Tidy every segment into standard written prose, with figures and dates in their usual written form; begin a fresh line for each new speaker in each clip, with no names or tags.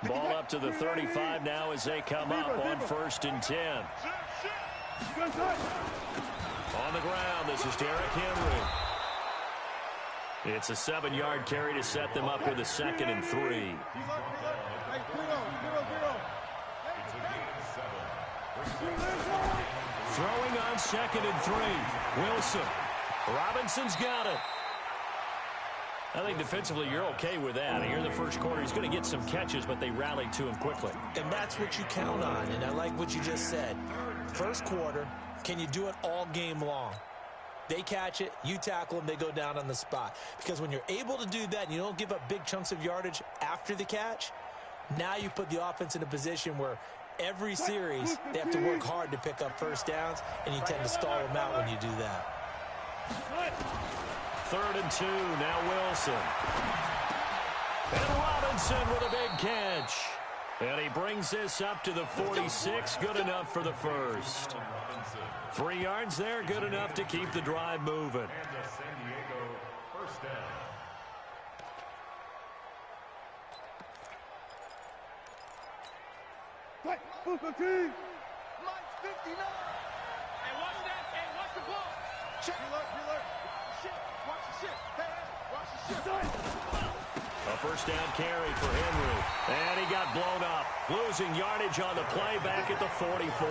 Ball up to the 35 now as they come up on 1st and 10. On the ground, this is Derrick Henry. It's a 7-yard carry to set them up with a 2nd and 3. Throwing on 2nd and 3. Wilson. Robinson's got it. I think defensively you're okay with that. Here in the first quarter, he's going to get some catches, but they rallied to him quickly.
And that's what you count on, and I like what you just said. First quarter, can you do it all game long? They catch it, you tackle them, they go down on the spot. Because when you're able to do that and you don't give up big chunks of yardage after the catch, now you put the offense in a position where every series they have to work hard to pick up first downs, and you tend to stall them out when you do that.
3rd and 2, now Wilson. And Robinson with a big catch. And he brings this up to the 46, good enough for the first. 3 yards there, good enough to keep the drive moving.
Mike 59. Hey, watch that. Hey, watch the ball. Check. Alert. Shit. Watch the shit. Hey, watch the shit.
A first down carry for Henry. And he got blown up. Losing yardage on the play back at the 44.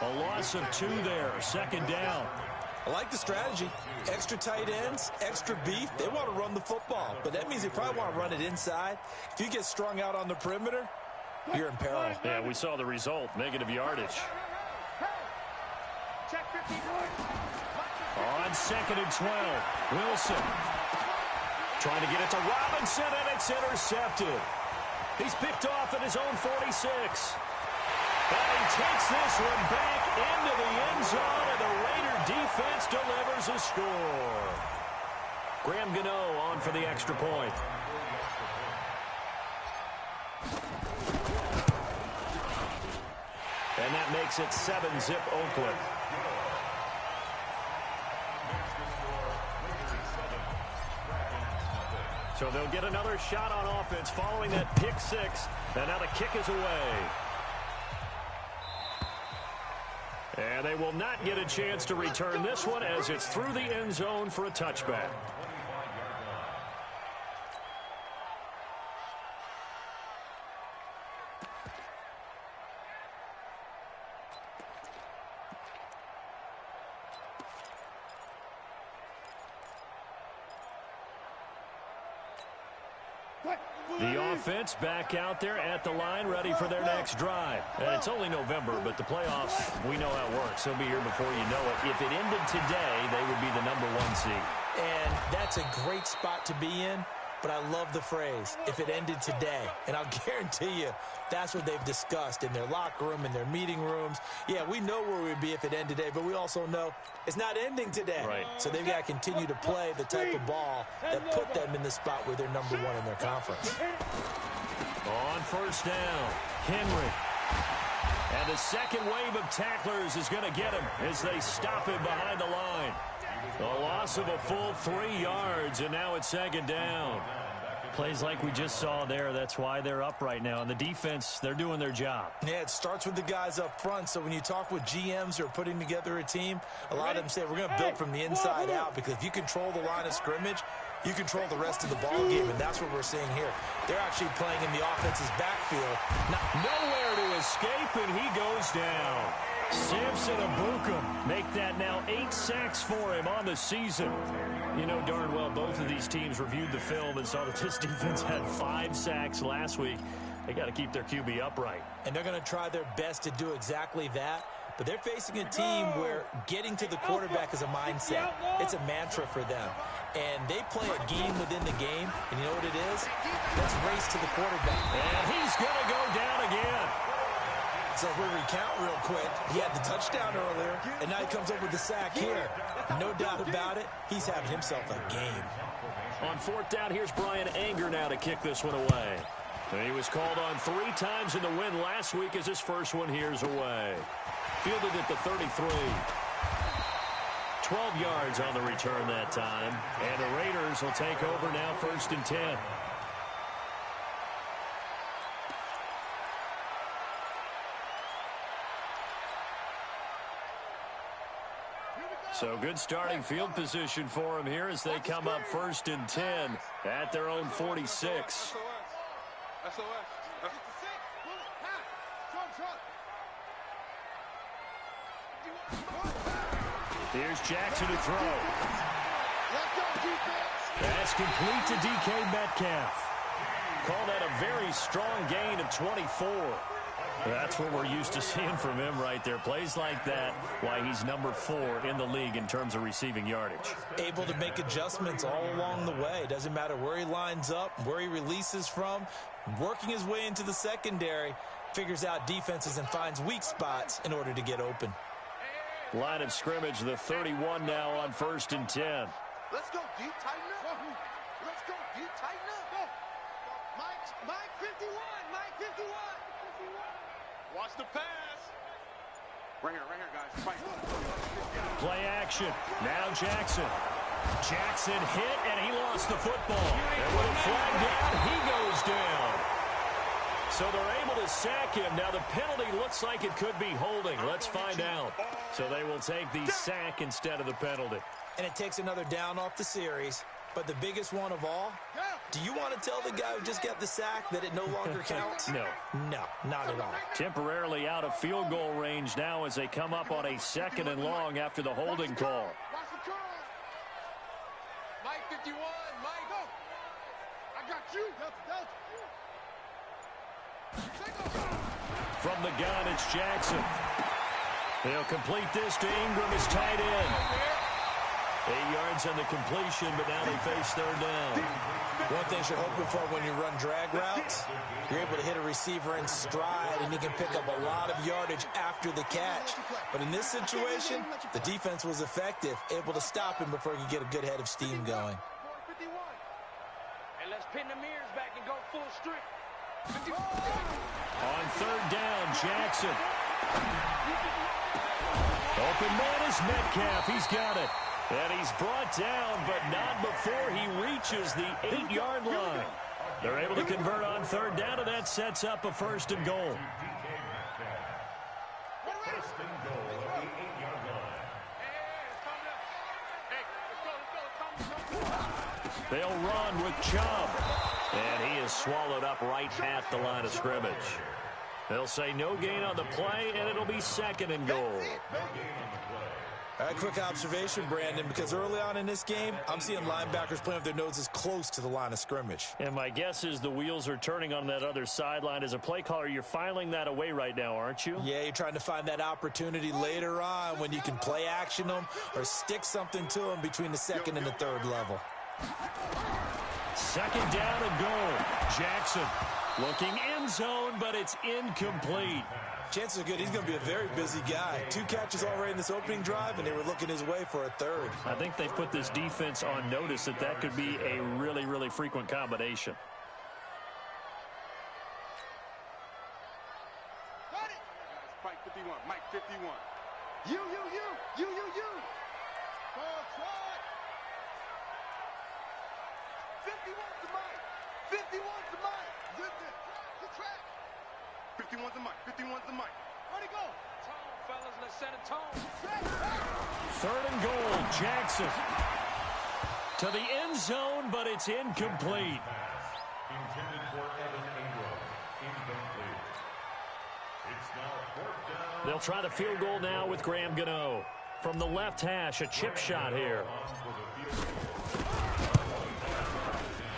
A loss of 2 there. 2nd down.
I like the strategy. Extra tight ends, extra beef. They want to run the football, but that means they probably want to run it inside. If you get strung out on the perimeter, you're in peril.
Yeah, we saw the result. Negative yardage. On 2nd and 12, Wilson. Trying to get it to Robinson, and it's intercepted. He's picked off at his own 46. And he takes this one back into the end zone, and the Raider defense delivers a score. Graham Gano on for the extra point. And that makes it 7-zip Oakland. So they'll get another shot on offense following that pick 6. And now the kick is away. And they will not get a chance to return this one as it's through the end zone for a touchback. The offense back out there at the line, ready for their next drive. And it's only November, but the playoffs, we know how it works. They'll be here before you know it. If it ended today, they would be the #1 seed.
And that's a great spot to be in, but I love the phrase, if it ended today. And I'll guarantee you, that's what they've discussed in their locker room, in their meeting rooms. Yeah, we know where we'd be if it ended today, but we also know it's not ending today.
Right.
So they've got to continue to play the type of ball that put them in the spot where they're #1 in their conference.
On first down, Henry. And the second wave of tacklers is going to get him as they stop him behind the line. A loss of a full 3 yards, and now it's 2nd down. Plays like we just saw there. That's why they're up right now. And the defense, they're doing their job.
Yeah, it starts with the guys up front. So when you talk with GMs who are putting together a team, a lot of them say we're going to build from the inside out, because if you control the line of scrimmage, you control the rest of the ball game, and that's what we're seeing here. They're actually playing in the offense's backfield.
Nowhere to escape, and he goes down. Samson Abukum make that now 8 sacks for him on the season. You know darn well both of these teams reviewed the film and saw that this defense had 5 sacks last week. They got to keep their QB upright.
And they're going to try their best to do exactly that. But they're facing a team where getting to the quarterback is a mindset. It's a mantra for them. And they play a game within the game. And you know what it is? Let's race to the quarterback.
And he's going to go down again.
So if we recount real quick, he had the touchdown earlier, and now he comes up with the sack here. No doubt about it, he's having himself a game.
On 4th down, here's Brian Anger now to kick this one away. And he was called on 3 times in the win last week as his first one here's away. Fielded at the 33. 12 yards on the return that time. And the Raiders will take over now 1st and 10. So good starting field position for them here as they come up 1st and 10 at their own 46. Here's Jackson to throw. That's complete to DK Metcalf. Call that a very strong gain of 24. That's what we're used to seeing from him right there. Plays like that, why he's number 4 in the league in terms of receiving yardage.
Able to make adjustments all along the way. Doesn't matter where he lines up, where he releases from. Working his way into the secondary, figures out defenses and finds weak spots in order to get open.
Line of scrimmage, the 31 now on 1st and 10.
Let's go deep, tighten up. Let's go deep, tighten up. Mike 51, Mike 51. Watch the pass. Right here, guys. Fight.
Play action. Now Jackson. Jackson hit, and he lost the football. And with a flag down, he goes down. So they're able to sack him. Now the penalty looks like it could be holding. Let's find out. So they will take the sack instead of the penalty.
And it takes another down off the series. But the biggest one of all, do you want to tell the guy who just got the sack that it no longer counts?
No.
No, not at all.
Temporarily out of field goal range now as they come up on a 2nd and long after the holding call.
Watch the curl. Mike 51, Mike. Go. I got you.
From the gun, it's Jackson. He'll complete this to Ingram, his tight end. 8 yards on the completion, but now they face 3rd down.
One thing you're hoping for when you run drag routes, you're able to hit a receiver in stride, and he can pick up a lot of yardage after the catch. But in this situation, the defense was effective, able to stop him before he could get a good head of steam going.
And let's pin the mirrors back and go full strength.
On 3rd down, Jackson. Open man is Metcalf. He's got it. And he's brought down, but not before he reaches the 8-yard line. They're able to convert on 3rd down, and that sets up a 1st and goal. They'll run with Chubb. And he is swallowed up right at the line of scrimmage. They'll say no gain on the play, and it'll be 2nd and goal.
All right, quick observation, Brandon, because early on in this game, I'm seeing linebackers playing with their noses close to the line of scrimmage.
And my guess is the wheels are turning on that other sideline. As a play caller, you're filing that away right now, aren't you?
Yeah, you're trying to find that opportunity later on when you can play action them or stick something to them between the 2nd and the 3rd level.
2nd down and goal. Jackson looking end zone, but it's incomplete.
Chances are good he's going to be a very busy guy. 2 catches already in this opening drive, and they were looking his way for a 3rd.
I think they put this defense on notice that could be a really, really frequent combination.
Got it. Mike 51, Mike 51. You. Try. 51 to Mike. 51 to Mike. Good track. 51 to Mike. 51 to Mike. Where'd he go? Tone, fellas. Let's set a tone.
3rd and goal. Jackson to the end zone, but it's incomplete.
Intended for Evan Ingram. Incomplete. It's now 4th down.
They'll try the field goal now with Graham Gano. From the left hash, a chip shot here.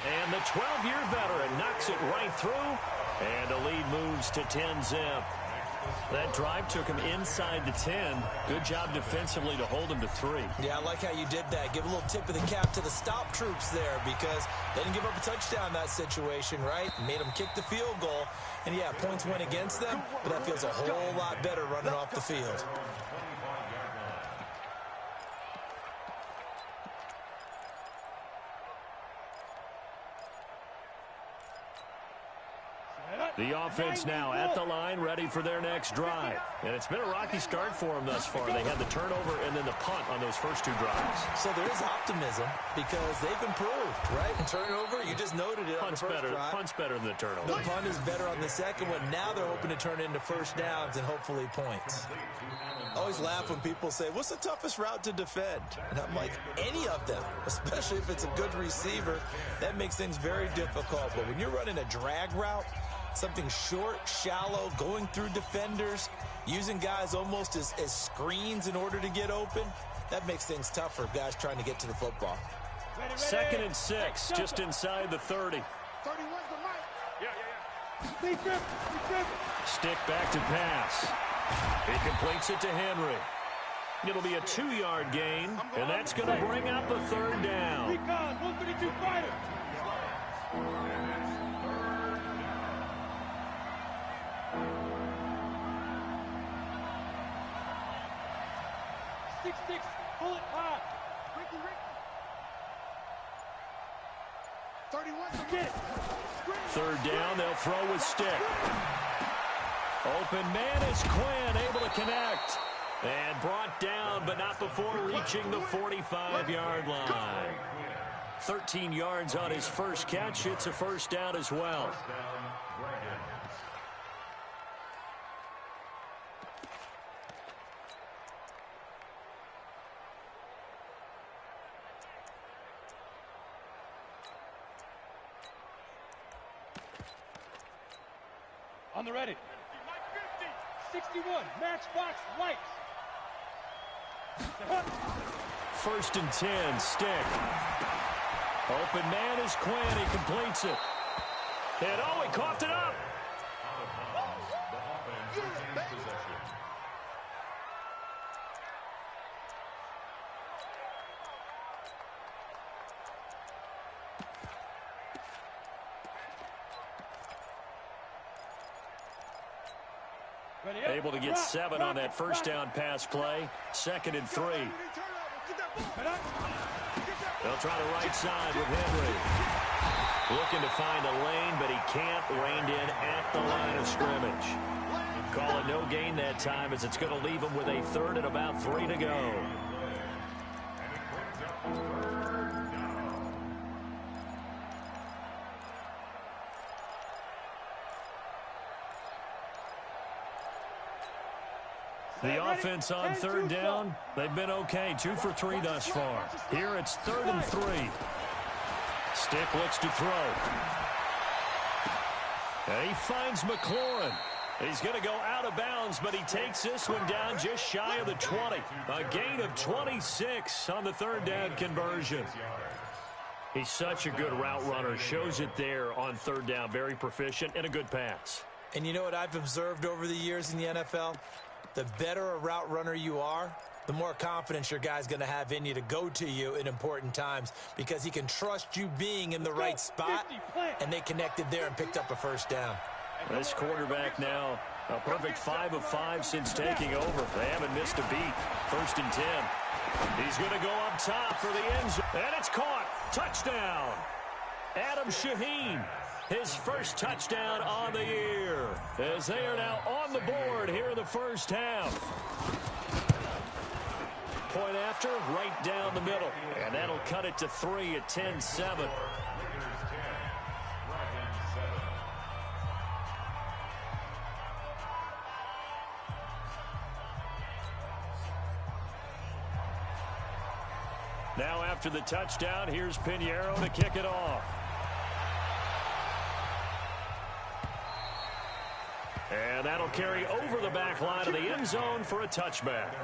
And the 12-year veteran knocks it right through, and the lead moves to 10-zip. That drive took him inside the 10. Good job defensively to hold him to 3.
Yeah, I like how you did that. Give a little tip of the cap to the stop troops there because they didn't give up a touchdown in that situation, right? Made them kick the field goal. And, yeah, points went against them, but that feels a whole lot better running off the field.
The offense now at the line, ready for their next drive. And it's been a rocky start for them thus far. They had the turnover and then the punt on those first 2 drives.
So there is optimism because they've improved. right? Turnover, you just noted it on the first drive.
Punt's better than the turnover.
The punt is better on the second one. Now they're hoping to turn it into first downs and hopefully points. I always laugh when people say, what's the toughest route to defend? And I'm like, any of them, especially if it's a good receiver. That makes things very difficult. But when you're running a drag route, something short, shallow, going through defenders, using guys almost as screens in order to get open, that makes things tough for guys trying to get to the football.
Second and 6, just inside the 30.
31's the mic. Yeah.
Stick back to pass. He completes it to Henry. It'll be a 2-yard gain, and that's going to bring up a third down.
Recon, 132 fighter. Six, pull it high. Ricky. 31's the mic.
Third down, they'll throw with Stick. Open man is Quinn, able to connect. And brought down, but not before reaching the 45-yard line. 13 yards on his first catch. It's a first down as well.
On the ready. 61, matchbox lights.
First and 10, Stick. Open man is Quinn. He completes it. And he coughed it up. Able to get 7 on that first down pass play. Second and 3. They'll try the right side with Henry. Looking to find a lane, but he can't. Reined in at the line of scrimmage. Call it no gain that time, as it's going to leave him with a third and about 3 to go. The offense on third down, they've been okay. 2 for 3 thus far. Here it's 3rd and 3. Stick looks to throw. And he finds McLaurin. He's going to go out of bounds, but he takes this one down just shy of the 20. A gain of 26 on the third down conversion. He's such a good route runner. Shows it there on third down. Very proficient and a good pass.
And you know what I've observed over the years in the NFL? The better a route runner you are, the more confidence your guy's going to have in you to go to you in important times, because he can trust you being in the right spot, and they connected there and picked up a first down.
This quarterback now a perfect 5 of 5 since taking over. They haven't missed a beat. 1st and 10. He's going to go up top for the end zone. And it's caught. Touchdown. Adam Shaheen. His first touchdown on the year, as they are now on the board here in the first half. Point after, right down the middle. And that'll cut it to 3 at 10-7. Now after the touchdown, here's Pinheiro to kick it off. And that'll carry over the back line of the end zone for a touchback.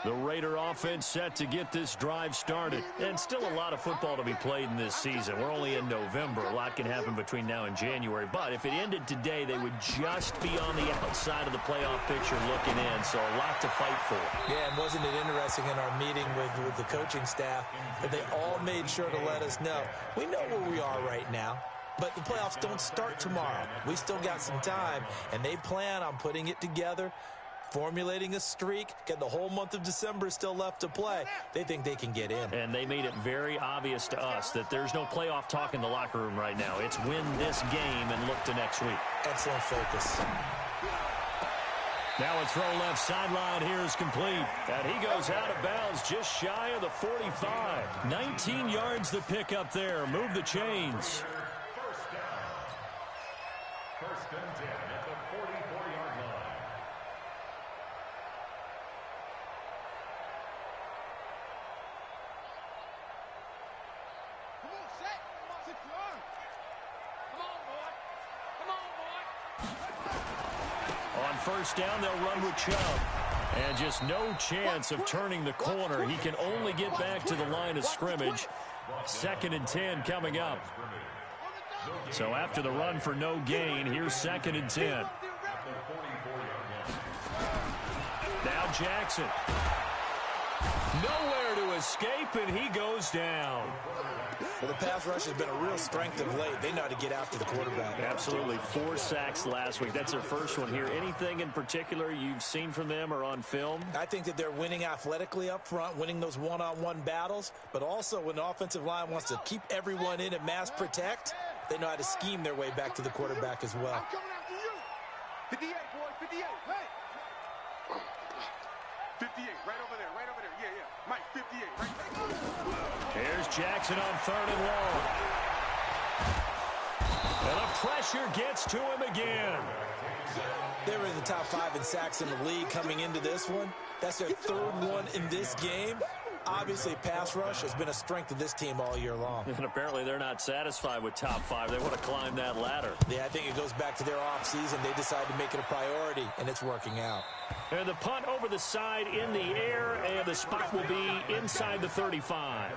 The Raider offense set to get this drive started. And still a lot of football to be played in this season. We're only in November. A lot can happen between now and January. But if it ended today, they would just be on the outside of the playoff picture looking in. So a lot to fight for.
Yeah, and wasn't it interesting in our meeting with the coaching staff that they all made sure to let us know, we know where we are right now, but the playoffs don't start tomorrow. We still got some time, and they plan on putting it together formulating a streak, getting the whole month of December still left to play. They think they can get in.
And they made it very obvious to us that there's no playoff talk in the locker room right now. It's win this game and look to next week.
Excellent focus.
Now a throw left sideline here is complete. And he goes out of bounds just shy of the 45. 19 yards to pick up there. Move the chains.
First down. First and 10 at the 44-yard line.
Come on, set. Secure. Come on, boy. Come on, boy.
On first down, they'll run with Chubb. And just no chance of turning the corner. He can only get back to the line of scrimmage. 2nd and 10 coming up. So after the run for no gain, here's 2nd and 10. Now Jackson. Nowhere to escape, and he goes down.
Well, the pass rush has been a real strength of late. They know how to get after the quarterback.
Absolutely. 4 sacks last week. That's their first one here. Anything in particular you've seen from them or on film?
I think that they're winning athletically up front, winning those one-on-one battles, but also when the offensive line wants to keep everyone in and mass protect, they know how to scheme their way back to the quarterback as well.
I'm coming after you. 58, boy, 58. Hey. 58, right over there, right over there. Yeah, yeah. Mike, 58, right there.
Here's Jackson on 3rd and long. And the pressure gets to him again.
They were in the top 5 in sacks in the league coming into this one. That's their 3rd one in this game. Obviously, pass rush has been a strength of this team all year long.
And apparently they're not satisfied with top 5. They want to climb that ladder.
Yeah, I think it goes back to their offseason. They decided to make it a priority, and it's working out.
And the punt over the side in the air, and the spot will be inside the 35.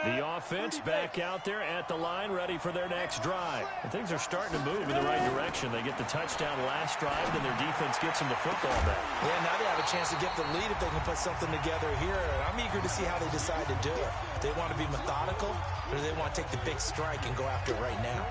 The offense back out there at the line, ready for their next drive. And things are starting to move in the right direction. They get the touchdown last drive, then their defense gets them the football back.
Yeah, now they have a chance to get the lead if they can put something together here. And I'm eager to see how they decide to do it. Do they want to be methodical, or do they want to take the big strike and go after it right now?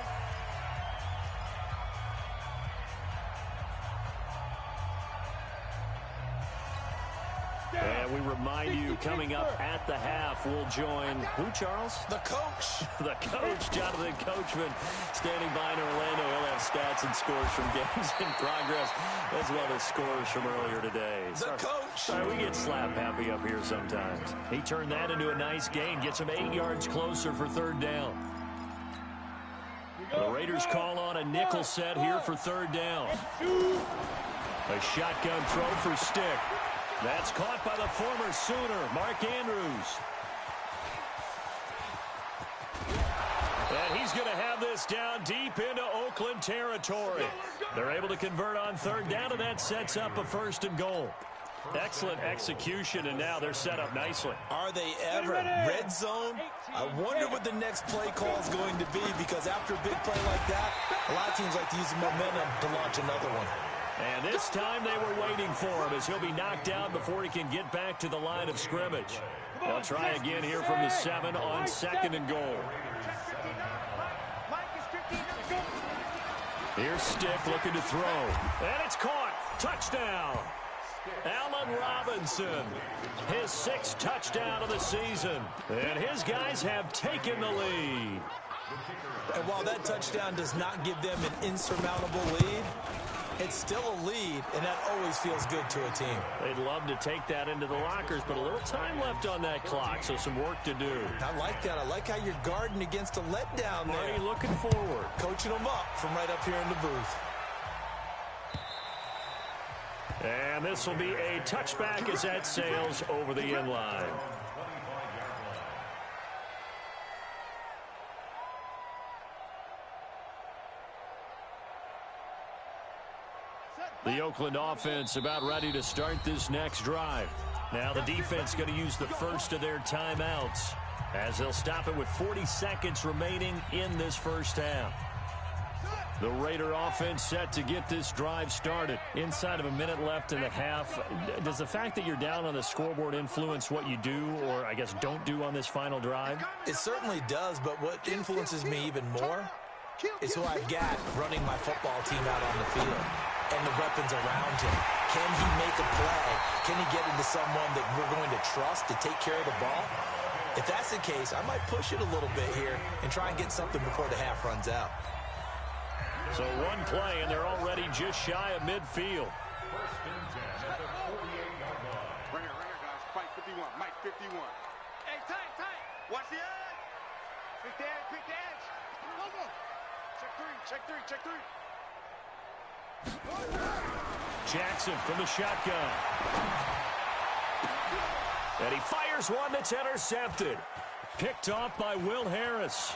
And we remind you, coming up at the half, we'll join who, Charles?
The coach.
The coach, Jonathan Coachman, standing by in Orlando. He'll have stats and scores from games in progress, as well as scores from earlier today.
The coach.
Sorry, we get slap happy up here sometimes. He turned that into a nice gain, gets him 8 yards closer for 3rd down. The Raiders call on a nickel set here for 3rd down. A shotgun throw for Stick. That's caught by the former Sooner, Mark Andrews. And he's going to have this down deep into Oakland territory. They're able to convert on 3rd down, and that sets up a 1st and goal. Excellent execution, and now they're set up nicely.
Are they ever? Red zone? I wonder what the next play call is going to be, because after a big play like that, a lot of teams like to use the momentum to launch another one.
And this time they were waiting for him, as he'll be knocked down before he can get back to the line of scrimmage. They'll try again here from the 7 on 2nd and goal. Here's Stick looking to throw. And it's caught. Touchdown. Allen Robinson, his 6th touchdown of the season. And his guys have taken the lead.
And while that touchdown does not give them an insurmountable lead, it's still a lead, and that always feels good to a team.
They'd love to take that into the lockers, but a little time left on that clock, so some work to do.
I like that. I like how you're guarding against a letdown there.
Marty looking forward.
Coaching them up from right up here in the booth.
And this will be a touchback as that sails over the end line. The Oakland offense about ready to start this next drive. Now the defense going to use the first of their timeouts, as they'll stop it with 40 seconds remaining in this first half. The Raider offense set to get this drive started.
Inside of a minute left in the half. Does the fact that you're down on the scoreboard influence what you do, or I guess don't do on this final drive?
It certainly does, but what influences me even more is who I've got running my football team out on the field and the weapons around him. Can he make a play? Can he get into someone that we're going to trust to take care of the ball? If that's the case, I might push it a little bit here and try and get something before the half runs out.
So one play, and they're already just shy of midfield.
First and 10 at the 48-yard line.
Right here, guys. Mike 51. Mike 51. Hey, tight. Watch the edge. Quick the edge. Go. Check three.
Jackson from the shotgun. And he fires one that's intercepted. Picked off by Will Harris.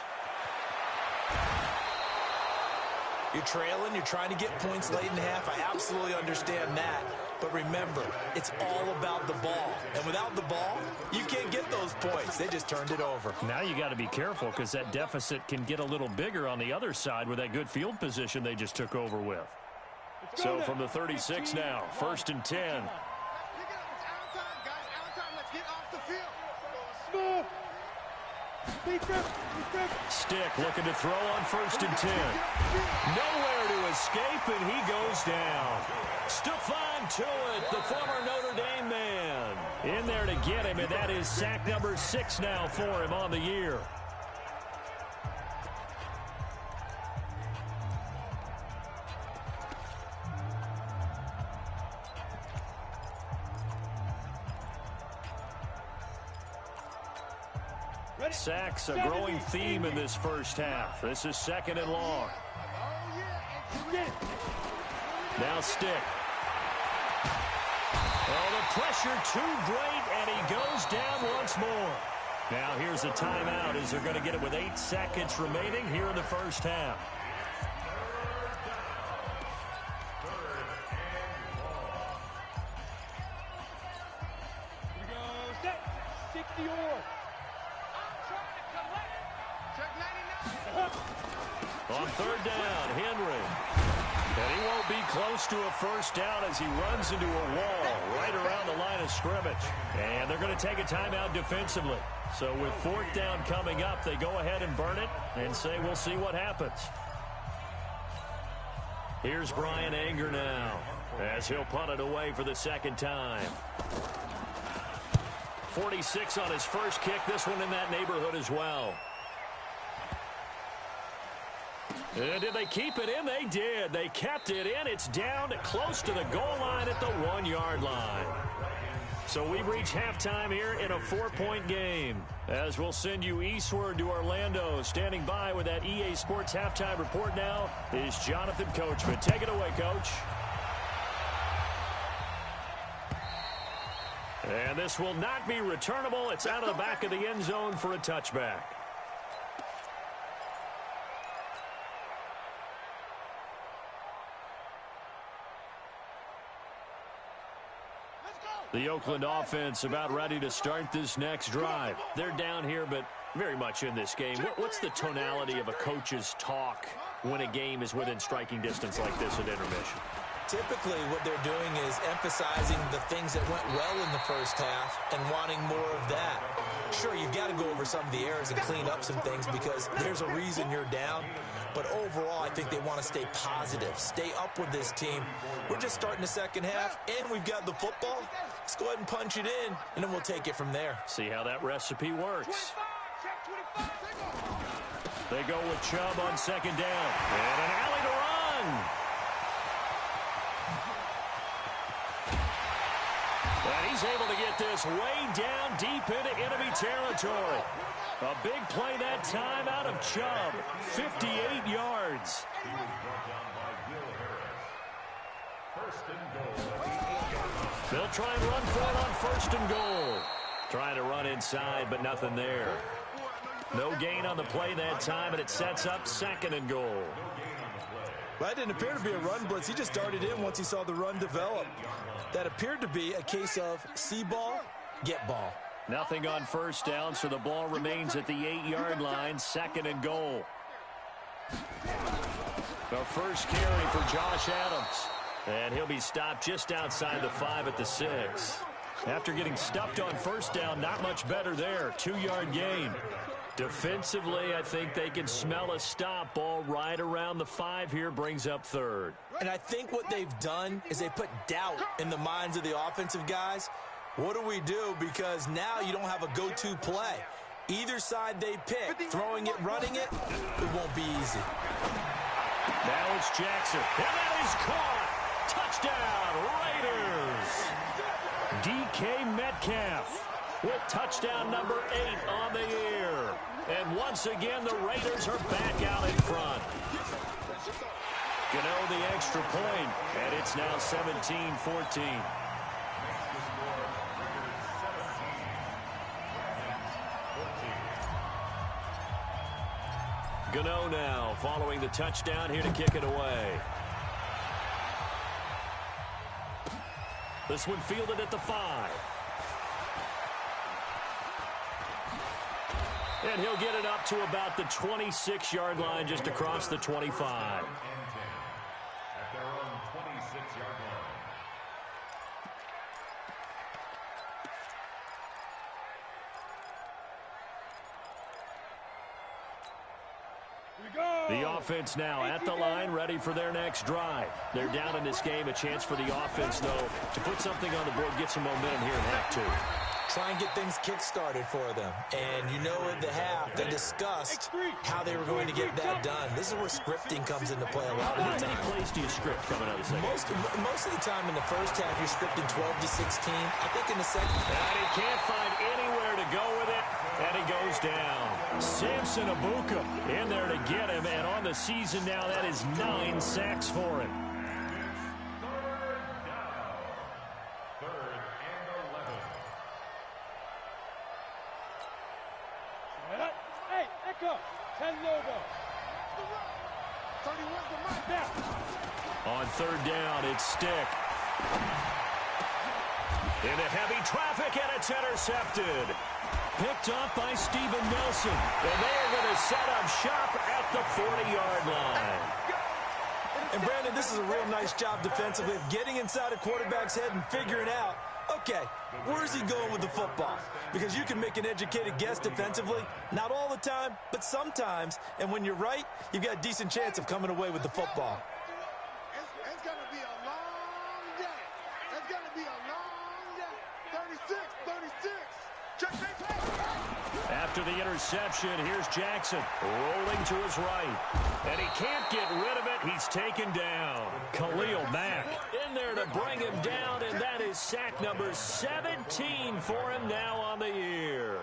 You're trailing, you're trying to get points late in the half. I absolutely understand that. But remember, it's all about the ball. And without the ball, you can't get those points. They just turned it over.
Now you got to be careful because that deficit can get a little bigger on the other side with that good field position they just took over with.
So from the 36 now, first and 10.
Pick it up. It's out of time, guys. Out of time. Let's get off the field.
Stick looking to throw on first and 10. Nowhere to escape, and he goes down. Stephon Tuitt, the former Notre Dame man, in there to get him, and that is sack number 6 now for him on the year. Sacks, a growing theme in this first half. This is second and long. Now Stick. Oh, the pressure too great, and he goes down once more. Now here's a timeout as they're going to get it with 8 seconds remaining here in the first half. On third down, Henry. And he won't be close to a first down as he runs into a wall right around the line of scrimmage. And they're going to take a timeout defensively. So with fourth down coming up, they go ahead and burn it and say we'll see what happens. Here's Brian Anger now as he'll punt it away for the second time. 46 on his first kick. This one in that neighborhood as well. And did they keep it in? They did. They kept it in. It's down close to the goal line at the 1-yard line. So we've reached halftime here in a 4-point game. As we'll send you eastward to Orlando. Standing by with that EA Sports halftime report now is Jonathan Coachman. Take it away, Coach. And this will not be returnable. It's out of the back of the end zone for a touchback. The Oakland offense about ready to start this next drive. They're down here, but very much in this game. What's the tonality of a coach's talk when a game is within striking distance like this at intermission?
Typically, what they're doing is emphasizing the things that went well in the first half and wanting more of that. Sure, you've got to go over some of the errors and clean up some things because there's a reason you're down. But overall, I think they want to stay positive, stay up with this team. We're just starting the second half, and we've got the football. Let's go ahead and punch it in, and then we'll take it from there.
See how that recipe works. They go with Chubb on second down. And an alley to run. And he's able to get this way down deep into enemy territory. A big play that time out of Chubb. 58 yards. They'll try and run for it on first and goal. Trying to run inside, but nothing there. No gain on the play that time, and it sets up second and goal.
That didn't appear to be a run blitz. He just darted in once he saw the run develop. That appeared to be a case of see ball, get ball.
Nothing on first down, so the ball remains at the 8-yard line, second and goal. The first carry for Josh Adams. And he'll be stopped just outside the 5 at the 6. After getting stuffed on first down, not much better there. 2-yard gain. Defensively, I think they can smell a stop. Ball right around the 5 here, brings up 3rd.
And I think what they've done is they put doubt in the minds of the offensive guys. What do we do? Because now you don't have a go-to play. Either side they pick, throwing it, running it, it won't be easy.
Now it's Jackson. And that is caught. Touchdown, Raiders. DK Metcalf with touchdown number 8 on the year. And once again, the Raiders are back out in front. Gano the extra point, and it's now 17-14. Gano now following the touchdown here to kick it away. This one fielded at the 5. And he'll get it up to about the 26-yard line, just across the 25.
At their own 26-yard line.
The offense now at the line, ready for their next drive. They're down in this game. A chance for the offense, though, to put something on the board, get some momentum here in half 2.
Try and get things kick-started for them. And you know at the half, they discussed how they were going to get that done. This is where scripting comes into play a lot of the time.
How many plays do you script coming out of the second?
Most of the time in the first half, you're scripting 12 to 16. I think in the second half.
And he can't find anywhere to go with it, and he goes down. Samson Abuka in there to get him, and on the season now, that is 9 sacks for him. On 3rd down, it's Stick. Into heavy traffic, and it's intercepted. Picked off by Steven Nelson. And they are going to set up shop at the 40-yard line.
And, Brandon, this is a real nice job defensively of getting inside a quarterback's head and figuring out, okay, where's he going with the football? Because you can make an educated guess defensively, not all the time, but sometimes. And when you're right, you've got a decent chance of coming away with the football.
It's going to be a long day. It's going to be a long day. 36, 36. Check.
After the interception, here's Jackson rolling to his right. And he can't get rid of it. He's taken down. Khalil Mack in there to bring him down, and that is sack number 17 for him now on the year.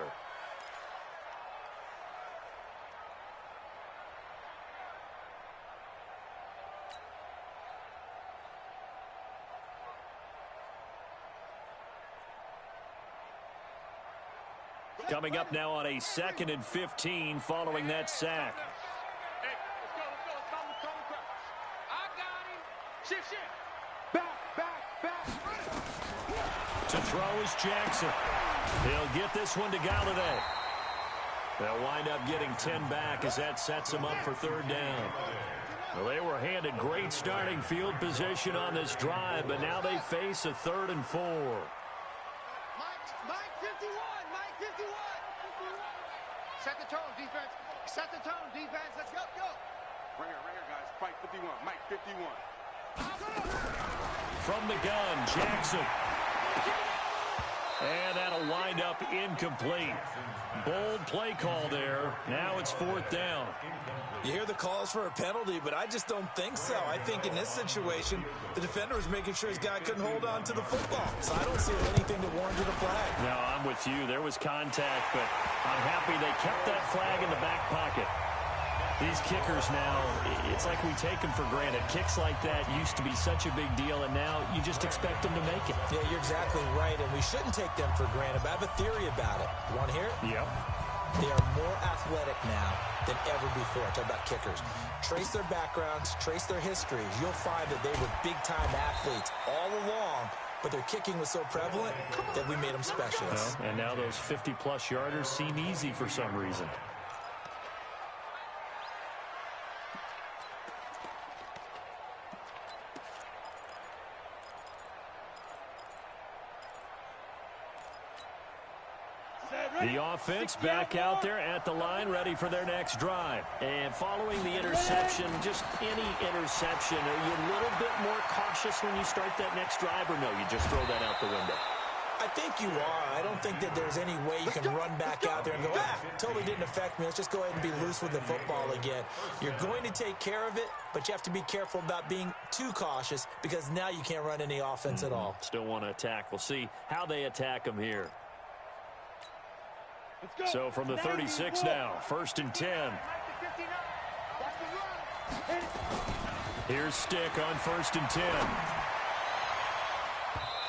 Coming up now on a 2nd and 15 following that sack.
Hey, let's go. I got him. Shift. Back.
To throw is Jackson. He'll get this one to Galladay. They'll wind up getting 10 back as that sets them up for 3rd down. Well, they were handed great starting field position on this drive, but now they face a 3rd and 4.
Mike 51. Set the tone, defense. Set the tone, defense. Let's go. Right here, guys. Fight 51. Mike 51.
From the gun, Jackson. And that'll wind up incomplete. Bold play call there. Now it's 4th down.
You hear the calls for a penalty, but I just don't think so. I think in this situation, the defender was making sure his guy couldn't hold on to the football. So I don't see anything to warrant a flag.
No, I'm with you. There was contact, but I'm happy they kept that flag in the back pocket. These kickers now, it's like we take them for granted. Kicks like that used to be such a big deal, and now you just expect them to make it.
Yeah, you're exactly right, and we shouldn't take them for granted, but I have a theory about it. You want to hear it?
Yep.
They are more athletic now than ever before. Talk about kickers. Trace their backgrounds, trace their histories. You'll find that they were big-time athletes all along, but their kicking was so prevalent that we made them specialists.
Well, and now those 50-plus yarders seem easy for some reason.
The offense back out there at the line, ready for their next drive.
And following the interception, just any interception, are you a little bit more cautious when you start that next drive, or no, you just throw that out the window?
I think you are. I don't think that there's any way you can run back out there and go, totally didn't affect me. Let's just go ahead and be loose with the football again. You're going to take care of it, but you have to be careful about being too cautious because now you can't run any offense at all.
Still want to attack. We'll see how they attack them here. So from the 36 now, 1st and 10. Here's Stick on 1st and 10.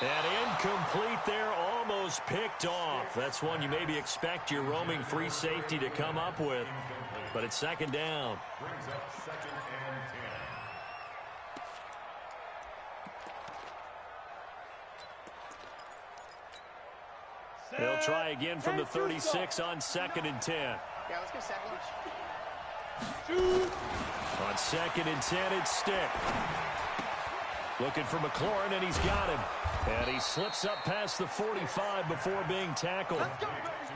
And incomplete there, almost picked off. That's one you maybe expect your roaming free safety to come up with. But it's 2nd down.
Brings up 2nd and 10.
They'll try again from the 36 on 2nd and 10.
Yeah, let's go second.
On 2nd and 10, it's Stick. Looking for McLaurin, and he's got him. And he slips up past the 45 before being tackled.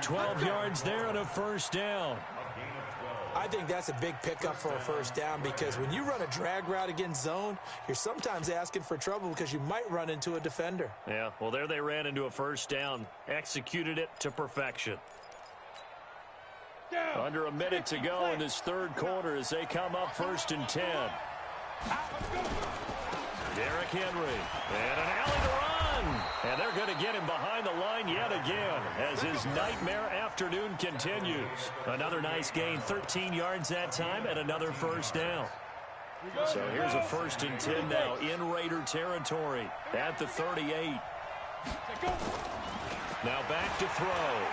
12 yards there and a 1st down.
I think that's a big pickup for a 1st down because when you run a drag route against zone, you're sometimes asking for trouble because you might run into a defender.
Yeah, well, there they ran into a 1st down. Executed it to perfection. Under a minute to go in this 3rd quarter as they come up 1st and 10. Derrick Henry, and an alley to run. And they're going to get him behind the line yet again as his nightmare afternoon continues. Another nice gain, 13 yards that time, and another 1st down. So here's a 1st and 10 now in Raider territory at the 38. Now back to throw.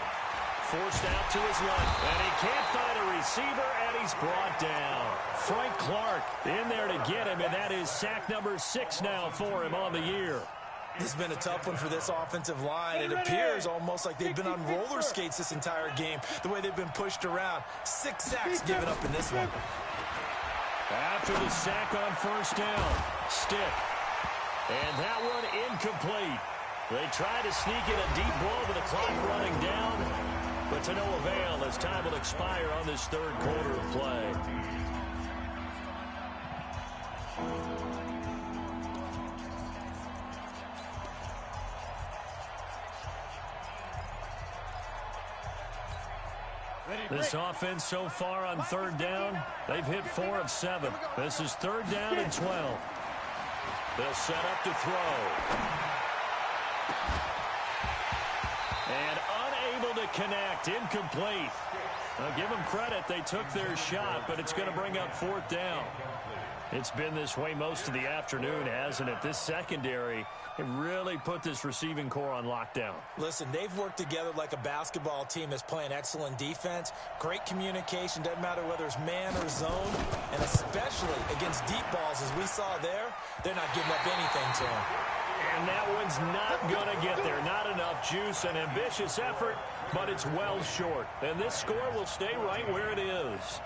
Forced out to his left, and he can't find a receiver, and he's brought down. Frank Clark in there to get him, and that is sack number 6 now for him on the year.
This has been a tough one for this offensive line. It appears almost like they've been on roller skates this entire game, the way they've been pushed around. 6 sacks given up in this one.
After the sack on 1st down, Stick. And that one incomplete. They try to sneak in a deep ball with the clock running down, but to no avail as time will expire on this 3rd quarter of play. This offense so far on 3rd down, they've hit 4 of 7. This is 3rd down and 12. They'll set up to throw. And unable to connect, incomplete. Now give them credit, they took their shot, but it's going to bring up 4th down. It's been this way most of the afternoon, hasn't it? This secondary, it really put this receiving core on lockdown.
Listen, they've worked together like a basketball team that's playing excellent defense. Great communication, doesn't matter whether it's man or zone. And especially against deep balls, as we saw there, they're not giving up anything to them.
And that one's not going to get there. Not enough juice, an ambitious effort, but it's well short. And this score will stay right where it is.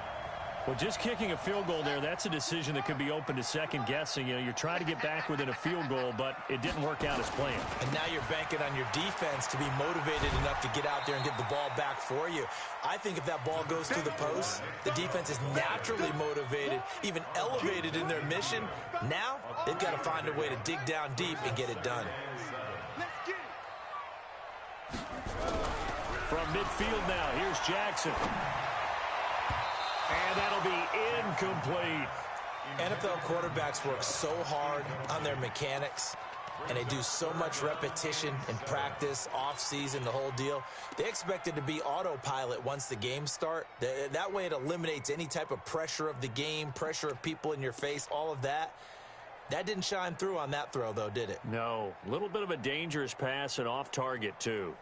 Well, just kicking a field goal there, that's a decision that could be open to second guessing. You know, you're trying to get back within a field goal, but it didn't work out as planned.
And now you're banking on your defense to be motivated enough to get out there and get the ball back for you. I think if that ball goes through the post, the defense is naturally motivated, even elevated in their mission. Now, they've got to find a way to dig down deep and get it done.
From midfield now, here's Jackson. And that'll be incomplete.
NFL quarterbacks work so hard on their mechanics, and they do so much repetition in practice, off-season, the whole deal. They expect it to be autopilot once the games start. That way it eliminates any type of pressure of the game, pressure of people in your face, all of that. That didn't shine through on that throw, though, did it?
No. A little bit of a dangerous pass and off target, too.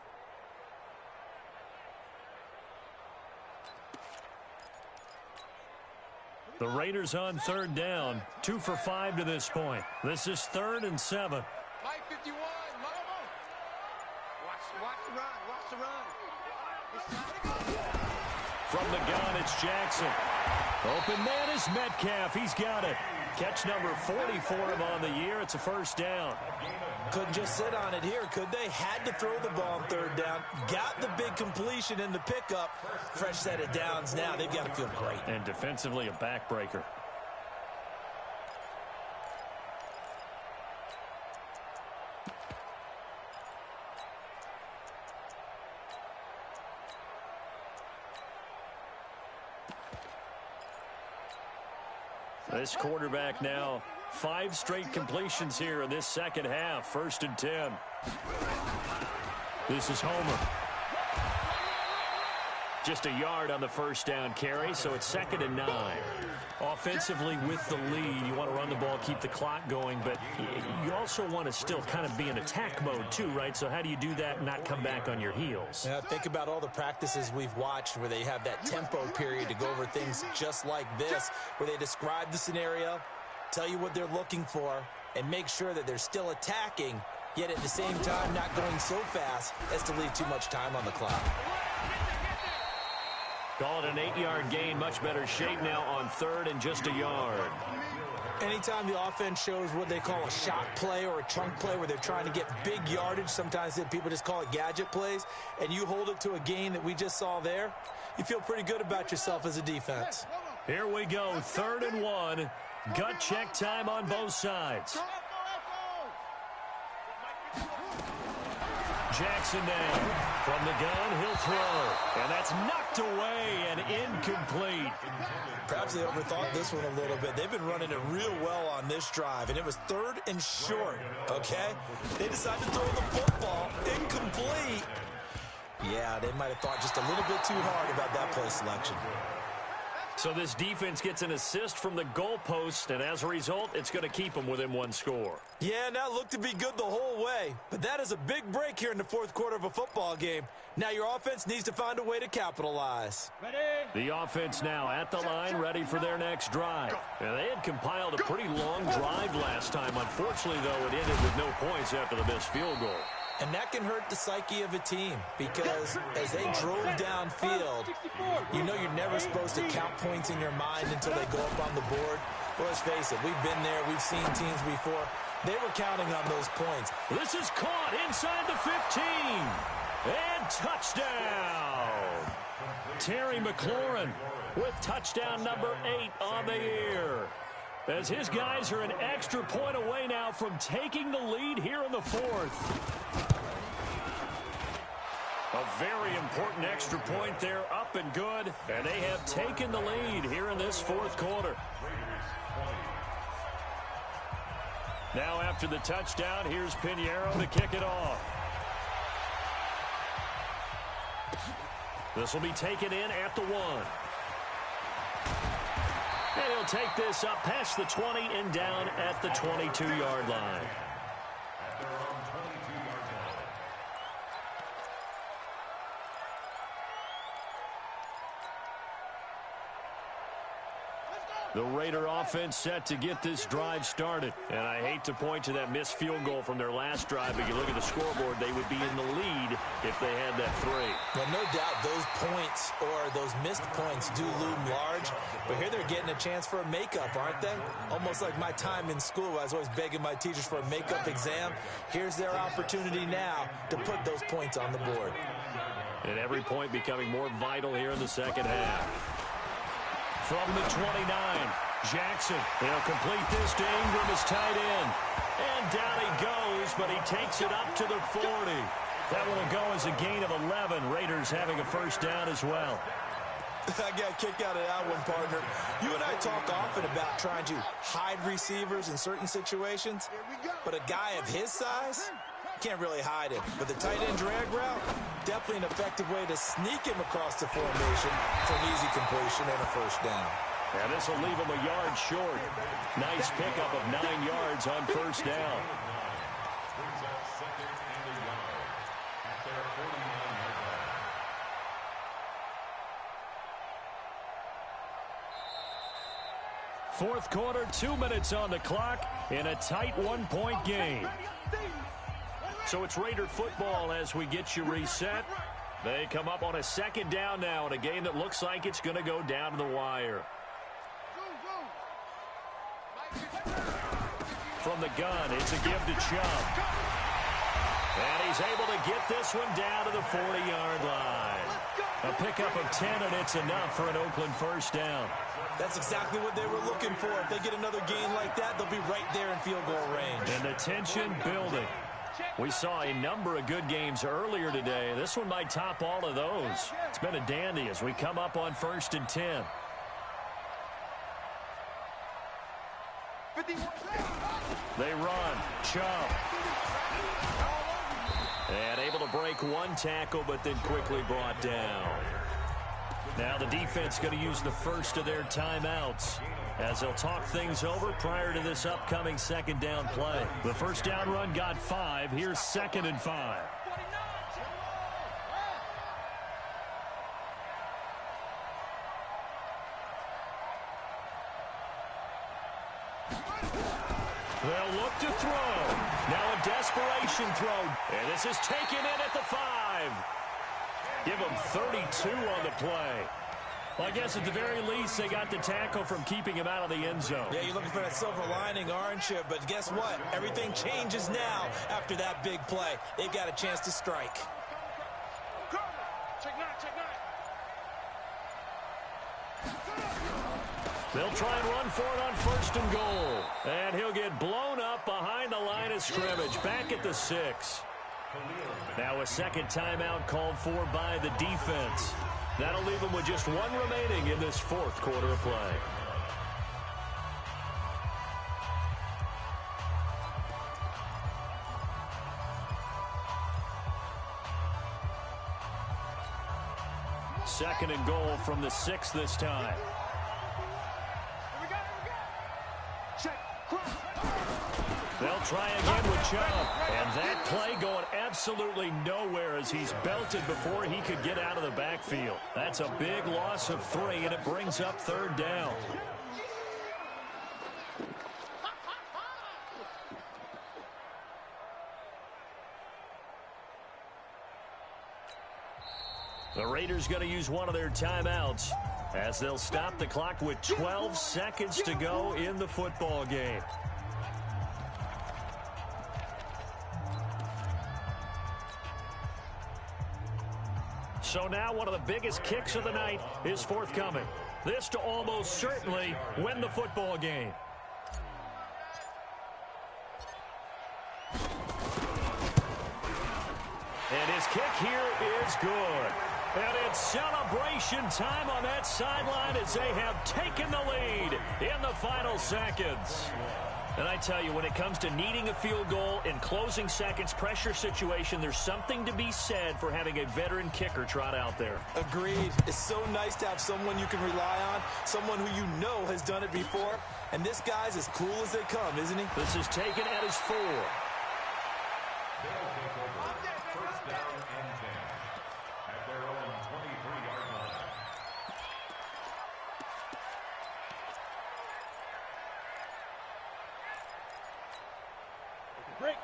The Raiders on 3rd down, 2 for 5 to this point. This is 3rd and 7.
Mike 51, watch the run, watch the run.
From the gun, it's Jackson. Open man is Metcalf. He's got it. Catch number 40 for him on the year. It's a first down.
Couldn't just sit on it here, could they? Had to throw the ball on third down. Got the big completion in the pickup. Fresh set of downs now. They've got to feel great.
And defensively, a backbreaker. This quarterback now, 5 straight completions here in this second half. 1st and 10. This is Homer. Just a yard on the first down carry, so it's 2nd and 9. Offensively with the lead, you want to run the ball, keep the clock going, but you also want to still kind of be in attack mode too, right? So how do you do that and not come back on your heels?
Yeah, think about all the practices we've watched where they have that tempo period to go over things just like this, where they describe the scenario, tell you what they're looking for, and make sure that they're still attacking, yet at the same time not going so fast as to leave too much time on the clock.
Call it an 8-yard gain. Much better shape now on 3rd and just a yard.
Anytime the offense shows what they call a shot play or a chunk play where they're trying to get big yardage, sometimes people just call it gadget plays, and you hold it to a gain that we just saw there, you feel pretty good about yourself as a defense.
Here we go, 3rd and 1. Gut check time on both sides. Jackson now. From the gun, he'll throw. And that's knocked away and incomplete.
Perhaps they overthought this one a little bit. They've been running it real well on this drive, and it was 3rd and short, okay? They decided to throw the football incomplete. Yeah, they might have thought just a little bit too hard about that play selection.
So this defense gets an assist from the goalpost, and as a result, it's going to keep them within 1 score.
Yeah, and that looked to be good the whole way. But that is a big break here in the 4th quarter of a football game. Now your offense needs to find a way to capitalize.
The offense now at the line, ready for their next drive. And they had compiled a pretty long drive last time. Unfortunately, though, it ended with no points after the missed field goal.
And that can hurt the psyche of a team because as they drove downfield, you know you're never supposed to count points in your mind until they go up on the board. Well, let's face it, we've been there. We've seen teams before. They were counting on those points.
This is caught inside the 15. And touchdown. Terry McLaurin with touchdown number 8 on the year. As his guys are an extra point away now from taking the lead here in the 4th. A very important extra point there, up and good. And they have taken the lead here in this 4th quarter. Now after the touchdown, here's Pinheiro to kick it off. This will be taken in at the 1. And he'll take this up past the 20 and down at the 22-yard line. The Raider offense set to get this drive started. And I hate to point to that missed field goal from their last drive, but you look at the scoreboard, they would be in the lead if they had that 3.
Well, no doubt those points or those missed points do loom large. But here they're getting a chance for a makeup, aren't they? Almost like my time in school. I was always begging my teachers for a makeup exam. Here's their opportunity now to put those points on the board.
And every point becoming more vital here in the second half. From the 29, Jackson. He'll complete this to Ingram, his tight end. And down he goes, but he takes it up to the 40. That one will go as a gain of 11. Raiders having a first down as well.
I got a kick out of that one, partner. You and I talk often about trying to hide receivers in certain situations, but a guy of his size can't really hide him. But the tight end drag route, definitely an effective way to sneak him across the formation for an easy completion and a first down.
And this will leave him a yard short. Nice pickup of 9 yards on first down.
Brings up 2nd and a yard at their 49-yard line.
Fourth quarter, 2 minutes on the clock in a tight 1-point game. So it's Raider football as we get you reset. They come up on a second down now in a game that looks like it's going to go down to the wire. From the gun, it's a give to Chubb. And he's able to get this one down to the 40-yard line. A pickup of 10, and it's enough for an Oakland first down.
That's exactly what they were looking for. If they get another gain like that, they'll be right there in field goal range.
And the tension building. We saw a number of good games earlier today. This one might top all of those. It's been a dandy as we come up on 1st and 10. They run. Chubb. And able to break one tackle, but then quickly brought down. Now the defense going to use the first of their timeouts as they'll talk things over prior to this upcoming second down play. The first down run got 5. Here's 2nd and 5. They'll look to throw. Now a desperation throw. And this is taken in at the 5. Give them 32 on the play. Well, I guess at the very least, they got the tackle from keeping him out of the end zone.
Yeah, you're looking for that silver lining, aren't you? But guess what? Everything changes now after that big play. They've got a chance to strike.
They'll try and run for it on 1st and goal. And he'll get blown up behind the line of scrimmage, back at the 6. Now a second timeout called for by the defense. That'll leave them with just one remaining in this 4th quarter of play. Second and goal from the 6 this time. They'll try again with Chubb. And that play going absolutely nowhere as he's belted before he could get out of the backfield. That's a big loss of 3, and it brings up 3rd down. The Raiders going to use one of their timeouts as they'll stop the clock with 12 seconds to go in the football game. So now one of the biggest kicks of the night is forthcoming. This to almost certainly win the football game. And his kick here is good. And it's celebration time on that sideline as they have taken the lead in the final seconds. And I tell you, when it comes to needing a field goal in closing seconds, pressure situation, there's something to be said for having a veteran kicker trot out there.
Agreed. It's so nice to have someone you can rely on, someone who you know has done it before. And this guy's as cool as they come, isn't he?
This is taken at his 4.
First down and 10 at their own 23-yard line.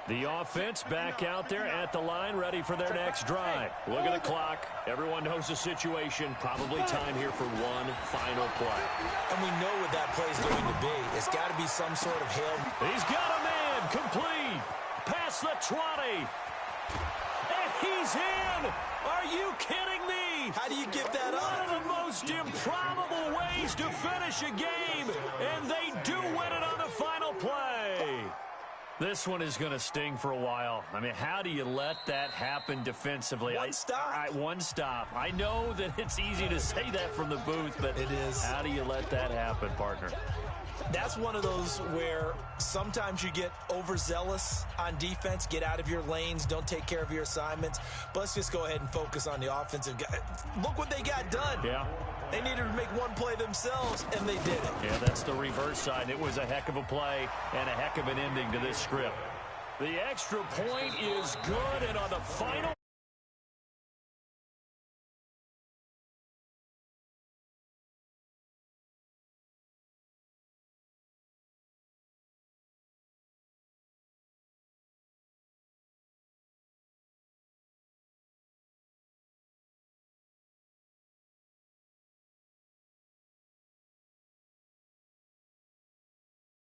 The offense back out there at the line, ready for their next drive. Look at the clock. Everyone knows the situation. Probably time here for one final play.
And we know what that play is going to be. It's got to be some sort of hail.
He's got a man complete. Past the 20. And he's in. Are you kidding me?
How do you give that up?
One of the most improbable ways to finish a game. And they do win it on the final play. This one is going to sting for a while. I mean, how do you let that happen defensively?
One stop.
One stop. I know that it's easy to say that from the booth, but
it is.
How do you let that happen, partner?
That's one of those where sometimes you get overzealous on defense, get out of your lanes, don't take care of your assignments. But let's just go ahead and focus on the offensive guy. Look what they got done.
Yeah.
They needed to make one play themselves, and they did it.
Yeah, that's the reverse side. It was a heck of a play and a heck of an ending to this script. The extra point is good, and on the final